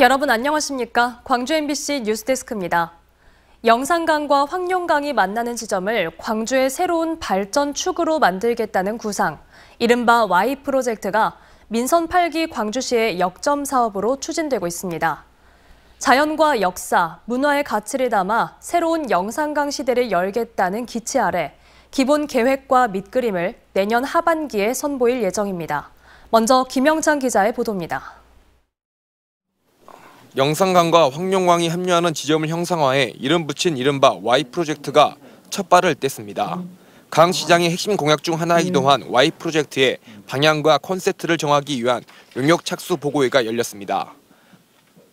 여러분 안녕하십니까? 광주 MBC 뉴스데스크입니다. 영산강과 황룡강이 만나는 지점을 광주의 새로운 발전축으로 만들겠다는 구상, 이른바 Y 프로젝트가 민선 8기 광주시의 역점 사업으로 추진되고 있습니다. 자연과 역사, 문화의 가치를 담아 새로운 영산강 시대를 열겠다는 기치 아래 기본 계획과 밑그림을 내년 하반기에 선보일 예정입니다. 먼저 김영찬 기자의 보도입니다. 영산강과 황룡강이 합류하는 지점을 형상화해 이름 붙인 이른바 Y 프로젝트가 첫 발을 뗐습니다. 강 시장의 핵심 공약 중 하나이기도 한 Y 프로젝트의 방향과 콘셉트를 정하기 위한 용역 착수 보고회가 열렸습니다.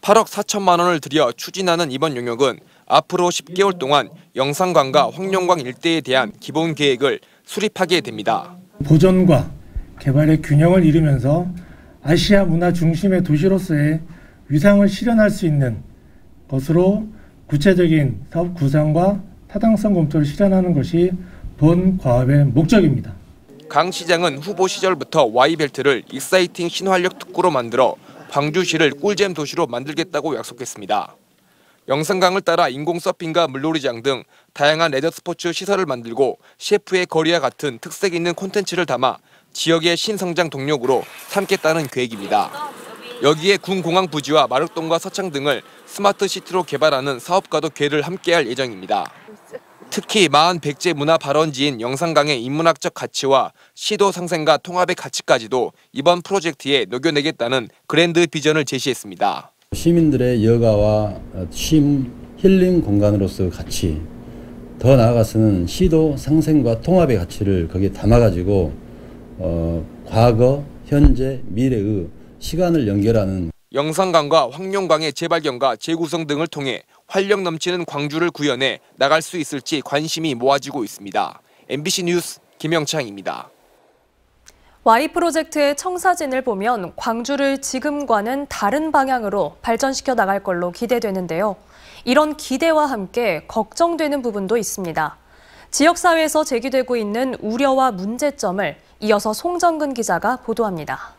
8억 4천만 원을 들여 추진하는 이번 용역은 앞으로 10개월 동안 영산강과 황룡강 일대에 대한 기본 계획을 수립하게 됩니다. 보존과 개발의 균형을 이루면서 아시아 문화 중심의 도시로서의 위상을 실현할 수 있는 것으로 구체적인 사업 구상과 타당성 검토를 실현하는 것이 본 과업의 목적입니다. 강 시장은 후보 시절부터 Y벨트를 익사이팅 신활력 특구로 만들어 광주시를 꿀잼 도시로 만들겠다고 약속했습니다. 영산강을 따라 인공 서핑과 물놀이장 등 다양한 레저 스포츠 시설을 만들고 셰프의 거리와 같은 특색 있는 콘텐츠를 담아 지역의 신성장 동력으로 삼겠다는 계획입니다. 여기에 군공항 부지와 마륵동과 서창 등을 스마트 시티로 개발하는 사업과도 궤를 함께할 예정입니다. 특히 마흔 백제 문화 발원지인 영산강의 인문학적 가치와 시도 상생과 통합의 가치까지도 이번 프로젝트에 녹여내겠다는 그랜드 비전을 제시했습니다. 시민들의 여가와 쉼, 힐링 공간으로서 가치, 더 나아가서는 시도 상생과 통합의 가치를 거기에 담아가지고 과거, 현재, 미래의 시간을 연결하는 영산강과 황룡강의 재발견과 재구성 등을 통해 활력 넘치는 광주를 구현해 나갈 수 있을지 관심이 모아지고 있습니다. MBC 뉴스 김영창입니다. Y 프로젝트의 청사진을 보면 광주를 지금과는 다른 방향으로 발전시켜 나갈 걸로 기대되는데요. 이런 기대와 함께 걱정되는 부분도 있습니다. 지역사회에서 제기되고 있는 우려와 문제점을 이어서 송정근 기자가 보도합니다.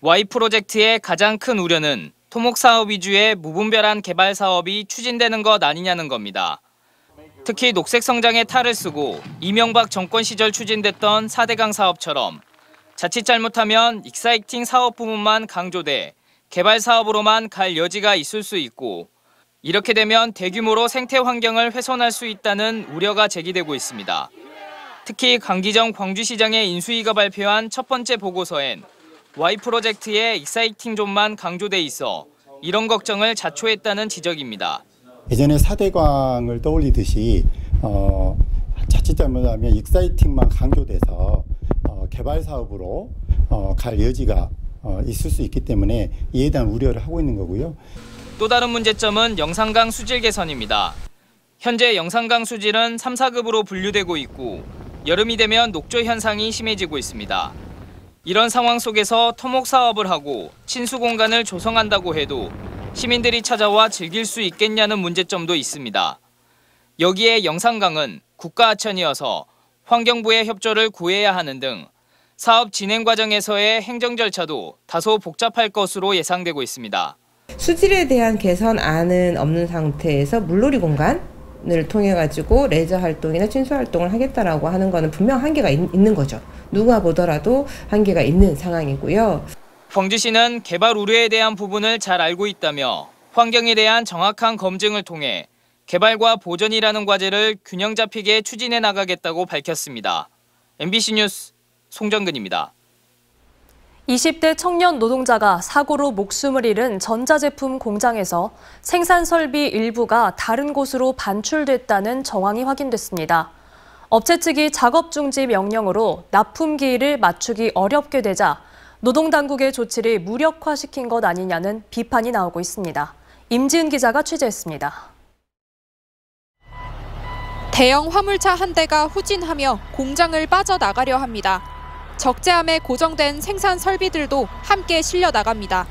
Y 프로젝트의 가장 큰 우려는 토목사업 위주의 무분별한 개발 사업이 추진되는 것 아니냐는 겁니다. 특히 녹색 성장에 탈을 쓰고 이명박 정권 시절 추진됐던 4대강 사업처럼 자칫 잘못하면 익사이팅 사업 부문만 강조돼 개발 사업으로만 갈 여지가 있을 수 있고 이렇게 되면 대규모로 생태 환경을 훼손할 수 있다는 우려가 제기되고 있습니다. 특히 강기정 광주시장의 인수위가 발표한 첫 번째 보고서엔 Y 프로젝트의 익사이팅 존만 강조돼 있어 이런 걱정을 자초했다는 지적입니다. 예전에 4대강을 떠올리듯이 자칫 잘못하면 익사이팅만 강조돼서 개발 사업으로 갈 여지가 있을 수 있기 때문에 이에 대한 우려를 하고 있는 거고요. 또 다른 문제점은 영산강 수질 개선입니다. 현재 영산강 수질은 3, 4급으로 분류되고 있고 여름이 되면 녹조 현상이 심해지고 있습니다. 이런 상황 속에서 토목 사업을 하고 친수 공간을 조성한다고 해도 시민들이 찾아와 즐길 수 있겠냐는 문제점도 있습니다. 여기에 영산강은 국가하천이어서 환경부의 협조를 구해야 하는 등 사업 진행 과정에서의 행정 절차도 다소 복잡할 것으로 예상되고 있습니다. 수질에 대한 개선안은 없는 상태에서 물놀이 공간을 통해 가지고 레저 활동이나 친수 활동을 하겠다라고 하는 거는 분명 한계가 있는 거죠. 누가 보더라도 한계가 있는 상황이고요. 광주시는 개발 우려에 대한 부분을 잘 알고 있다며 환경에 대한 정확한 검증을 통해 개발과 보전이라는 과제를 균형 잡히게 추진해 나가겠다고 밝혔습니다. MBC 뉴스 송정근입니다. 20대 청년 노동자가 사고로 목숨을 잃은 전자제품 공장에서 생산 설비 일부가 다른 곳으로 반출됐다는 정황이 확인됐습니다. 업체 측이 작업 중지 명령으로 납품기일을 맞추기 어렵게 되자 노동당국의 조치를 무력화시킨 것 아니냐는 비판이 나오고 있습니다. 임지은 기자가 취재했습니다. 대형 화물차 한 대가 후진하며 공장을 빠져나가려 합니다. 적재함에 고정된 생산 설비들도 함께 실려 나갑니다.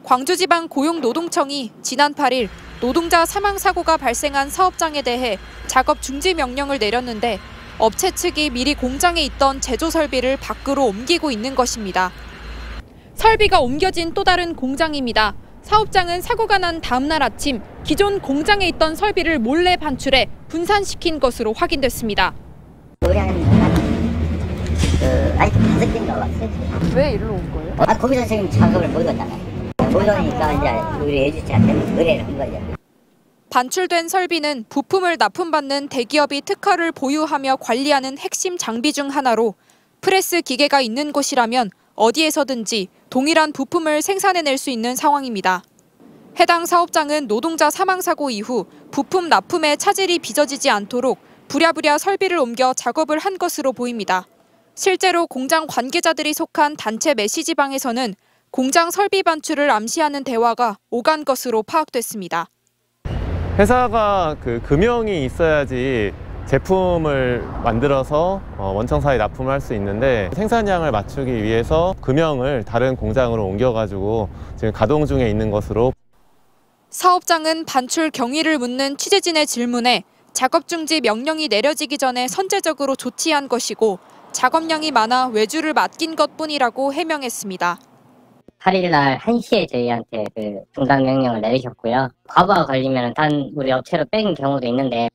광주지방고용노동청이 지난 8일 노동자 사망 사고가 발생한 사업장에 대해 작업 중지 명령을 내렸는데 업체 측이 미리 공장에 있던 제조 설비를 밖으로 옮기고 있는 것입니다. 설비가 옮겨진 또 다른 공장입니다. 사업장은 사고가 난 다음 날 아침 기존 공장에 있던 설비를 몰래 반출해 분산시킨 것으로 확인됐습니다. 우리 한 아직도 5개인가 왔어요. 왜 이리로 온 거예요? 거기서 지금 작업을 못 했잖아요. 못 하니까 이제 우리 예주치한테 의뢰를 한 거죠. 반출된 설비는 부품을 납품받는 대기업이 특허를 보유하며 관리하는 핵심 장비 중 하나로 프레스 기계가 있는 곳이라면 어디에서든지 동일한 부품을 생산해낼 수 있는 상황입니다. 해당 사업장은 노동자 사망 사고 이후 부품 납품에 차질이 빚어지지 않도록 부랴부랴 설비를 옮겨 작업을 한 것으로 보입니다. 실제로 공장 관계자들이 속한 단체 메시지방에서는 공장 설비 반출을 암시하는 대화가 오간 것으로 파악됐습니다. 회사가 금형이 있어야지 제품을 만들어서 원청사에 납품을 할 수 있는데 생산량을 맞추기 위해서 금형을 다른 공장으로 옮겨가지고 지금 가동 중에 있는 것으로. 사업장은 반출 경위를 묻는 취재진의 질문에 작업 중지 명령이 내려지기 전에 선제적으로 조치한 것이고 작업량이 많아 외주를 맡긴 것뿐이라고 해명했습니다. 8일 날 1시에 저희한테 중단 명령을 내리셨고요. 과부하 걸리면 단 우리 업체로 뺀 경우도 있는데.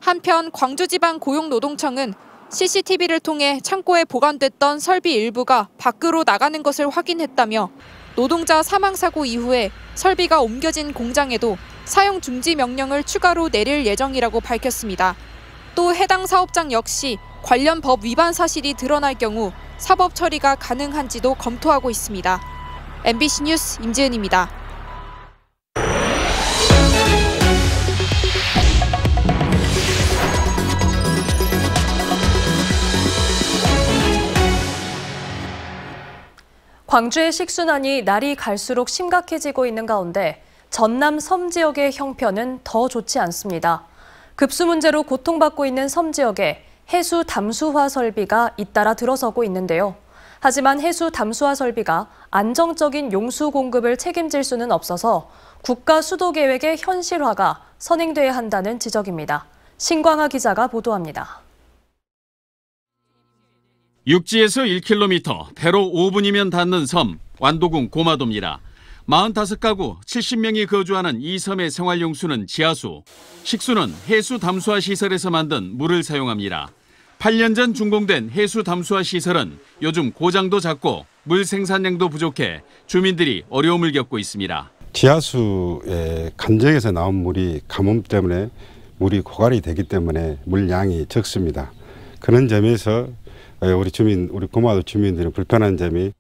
한편 광주지방고용노동청은 CCTV를 통해 창고에 보관됐던 설비 일부가 밖으로 나가는 것을 확인했다며 노동자 사망 사고 이후에 설비가 옮겨진 공장에도 사용 중지 명령을 추가로 내릴 예정이라고 밝혔습니다. 또 해당 사업장 역시 관련 법 위반 사실이 드러날 경우 사법 처리가 가능한지도 검토하고 있습니다. MBC 뉴스 임지은입니다. 광주의 식순환이 날이 갈수록 심각해지고 있는 가운데 전남 섬 지역의 형편은 더 좋지 않습니다. 급수 문제로 고통받고 있는 섬 지역에 해수 담수화 설비가 잇따라 들어서고 있는데요. 하지만 해수 담수화 설비가 안정적인 용수 공급을 책임질 수는 없어서 국가 수도 계획의 현실화가 선행돼야 한다는 지적입니다. 신광하 기자가 보도합니다. 육지에서 1km, 배로 5분이면 닿는 섬, 완도군 고마도입니다. 45가구 70명이 거주하는 이 섬의 생활용수는 지하수, 식수는 해수 담수화 시설에서 만든 물을 사용합니다. 8년 전 준공된 해수 담수화 시설은 요즘 고장도 잦고 물 생산량도 부족해 주민들이 어려움을 겪고 있습니다. 지하수의 간정에서 나온 물이 가뭄 때문에 물이 고갈이 되기 때문에 물량이 적습니다. 그런 점에서 우리 고마도 주민들은 불편한 점이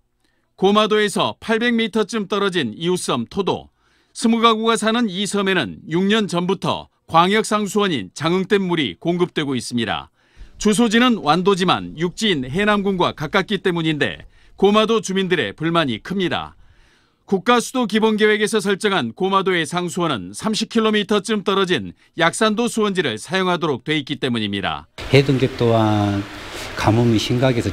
고마도에서 800m쯤 떨어진 이웃섬 토도. 20가구가 사는 이 섬에는 6년 전부터 광역상수원인 장흥댐 물이 공급되고 있습니다. 주소지는 완도지만 육지인 해남군과 가깝기 때문인데 고마도 주민들의 불만이 큽니다. 국가수도기본계획에서 설정한 고마도의 상수원은 30km쯤 떨어진 약산도 수원지를 사용하도록 돼 있기 때문입니다. 해등객 또한 가뭄이 심각해서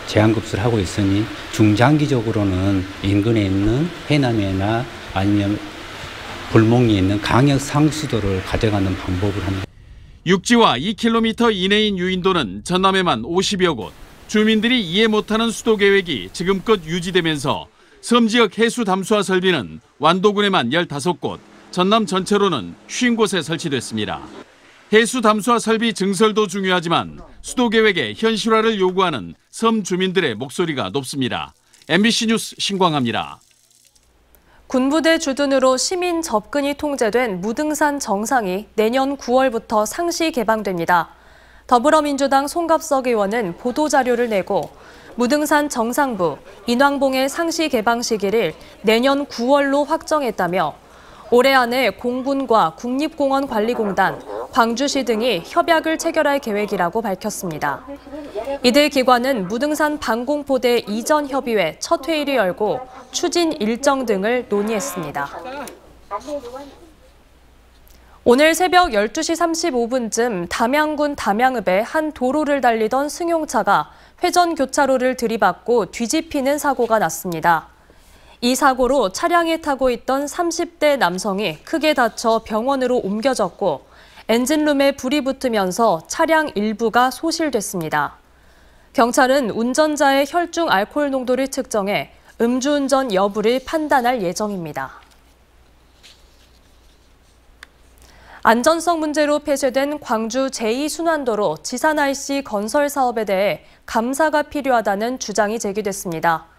제한급수를 하고 있으니 중장기적으로는 인근에 있는 해남이나 아니면 불목리에 있는 강역 상수도를 가져가는 방법을 합니다. 육지와 2km 이내인 유인도는 전남에만 50여 곳. 주민들이 이해 못하는 수도 계획이 지금껏 유지되면서 섬 지역 해수 담수화 설비는 완도군에만 15곳, 전남 전체로는 50곳에 설치됐습니다. 해수 담수화 설비 증설도 중요하지만 수도 계획의 현실화를 요구하는 섬 주민들의 목소리가 높습니다. MBC 뉴스 신광하입니다. 군부대 주둔으로 시민 접근이 통제된 무등산 정상이 내년 9월부터 상시 개방됩니다. 더불어민주당 송갑석 의원은 보도자료를 내고 무등산 정상부, 인왕봉의 상시 개방 시기를 내년 9월로 확정했다며 올해 안에 공군과 국립공원관리공단, 광주시 등이 협약을 체결할 계획이라고 밝혔습니다. 이들 기관은 무등산 방공포대 이전 협의회 첫 회의를 열고 추진 일정 등을 논의했습니다. 오늘 새벽 12시 35분쯤 담양군 담양읍의 한 도로를 달리던 승용차가 회전 교차로를 들이받고 뒤집히는 사고가 났습니다. 이 사고로 차량에 타고 있던 30대 남성이 크게 다쳐 병원으로 옮겨졌고 엔진룸에 불이 붙으면서 차량 일부가 소실됐습니다. 경찰은 운전자의 혈중 알코올 농도를 측정해 음주운전 여부를 판단할 예정입니다. 안전성 문제로 폐쇄된 광주 제2순환도로 지산 IC 건설 사업에 대해 감사가 필요하다는 주장이 제기됐습니다.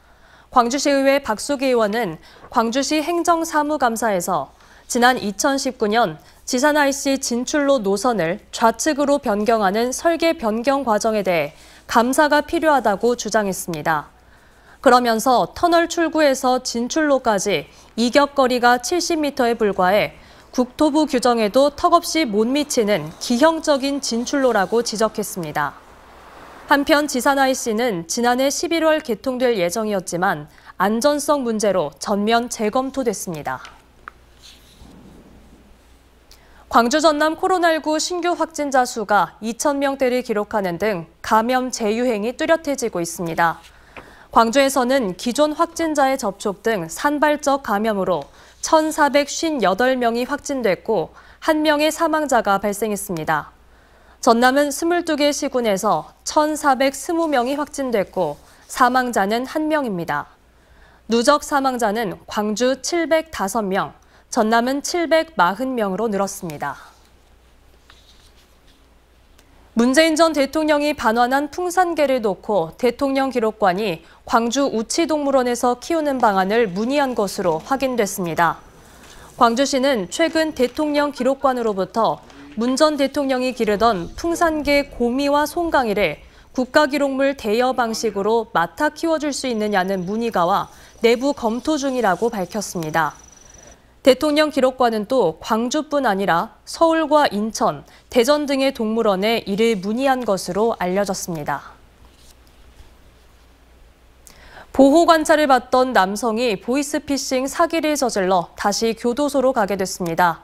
광주시의회 박수기 의원은 광주시 행정사무감사에서 지난 2019년 지산 IC 진출로 노선을 좌측으로 변경하는 설계 변경 과정에 대해 감사가 필요하다고 주장했습니다. 그러면서 터널 출구에서 진출로까지 이격거리가 70m에 불과해 국토부 규정에도 턱없이 못 미치는 기형적인 진출로라고 지적했습니다. 한편 지산 IC는 지난해 11월 개통될 예정이었지만 안전성 문제로 전면 재검토됐습니다. 광주 전남 코로나19 신규 확진자 수가 2,000명대를 기록하는 등 감염 재유행이 뚜렷해지고 있습니다. 광주에서는 기존 확진자의 접촉 등 산발적 감염으로 1,458명이 확진됐고 1명의 사망자가 발생했습니다. 전남은 22개 시군에서 1,420명이 확진됐고 사망자는 1명입니다. 누적 사망자는 광주 705명, 전남은 740명으로 늘었습니다. 문재인 전 대통령이 반환한 풍산개를 놓고 대통령 기록관이 광주 우치동물원에서 키우는 방안을 문의한 것으로 확인됐습니다. 광주시는 최근 대통령 기록관으로부터 문 전 대통령이 기르던 풍산개 고미와 송강이를 국가기록물 대여 방식으로 맡아 키워줄 수 있느냐는 문의가 와 내부 검토 중이라고 밝혔습니다. 대통령 기록관은 또 광주뿐 아니라 서울과 인천, 대전 등의 동물원에 이를 문의한 것으로 알려졌습니다. 보호 관찰을 받던 남성이 보이스피싱 사기를 저질러 다시 교도소로 가게 됐습니다.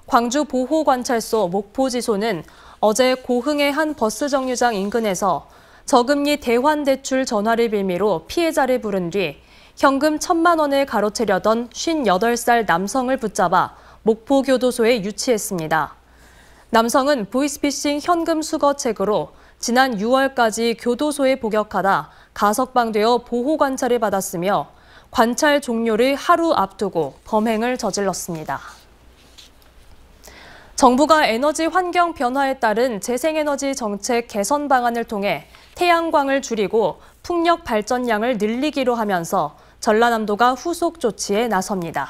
광주 보호관찰소 목포지소는 어제 고흥의 한 버스 정류장 인근에서 저금리 대환대출 전화를 빌미로 피해자를 부른 뒤 현금 1,000만 원을 가로채려던 58살 남성을 붙잡아 목포교도소에 유치했습니다. 남성은 보이스피싱 현금 수거책으로 지난 6월까지 교도소에 복역하다 가석방되어 보호관찰을 받았으며 관찰 종료를 하루 앞두고 범행을 저질렀습니다. 정부가 에너지 환경 변화에 따른 재생에너지 정책 개선 방안을 통해 태양광을 줄이고 풍력 발전량을 늘리기로 하면서 전라남도가 후속 조치에 나섭니다.